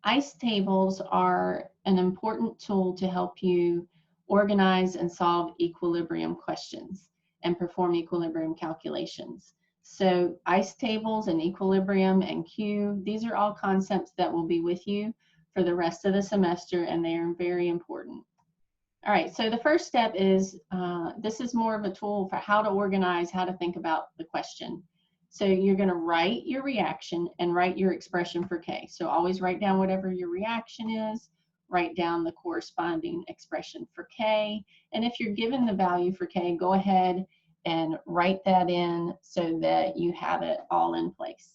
ICE tables are an important tool to help you organize and solve equilibrium questions and perform equilibrium calculations. So ICE tables and equilibrium and Q, these are all concepts that will be with you for the rest of the semester, and they are very important. All right, so the first step is, this is more of a tool for how to organize, how to think about the question. So you're going to write your reaction and write your expression for K. So always write down whatever your reaction is, write down the corresponding expression for K. And if you're given the value for K, go ahead and write that in so that you have it all in place.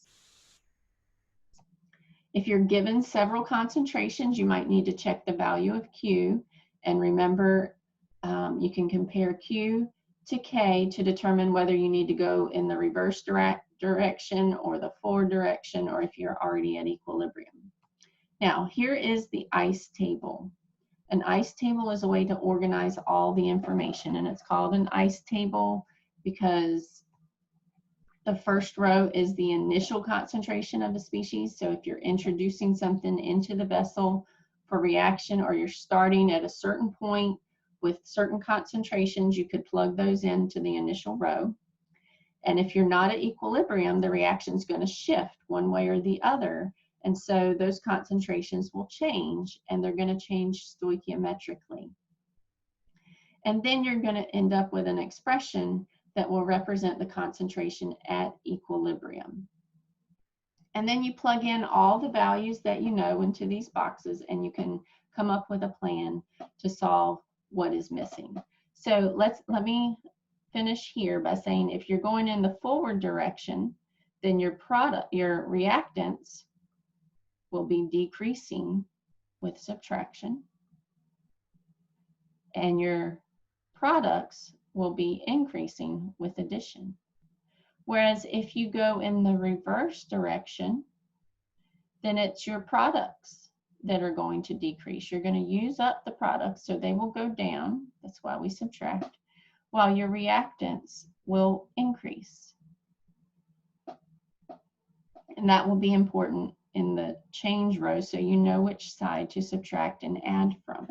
If you're given several concentrations, you might need to check the value of Q. And remember, you can compare Q to K to determine whether you need to go in the reverse direction or the forward direction, or if you're already at equilibrium. Now, here is the ICE table. An ICE table is a way to organize all the information, and it's called an ICE table because the first row is the initial concentration of the species. So if you're introducing something into the vessel for reaction, or you're starting at a certain point with certain concentrations, you could plug those into the initial row. And if you're not at equilibrium, the reaction is going to shift one way or the other. And so those concentrations will change, and they're going to change stoichiometrically. And then you're going to end up with an expression that will represent the concentration at equilibrium. And then you plug in all the values that you know into these boxes, and you can come up with a plan to solve what is missing. So let me finish here by saying, if you're going in the forward direction, then your reactants will be decreasing with subtraction, and your products will be increasing with addition. Whereas if you go in the reverse direction, then it's your products that are going to decrease. You're going to use up the products, so they will go down. That's why we subtract, while your reactants will increase. And that will be important in the change row, so you know which side to subtract and add from.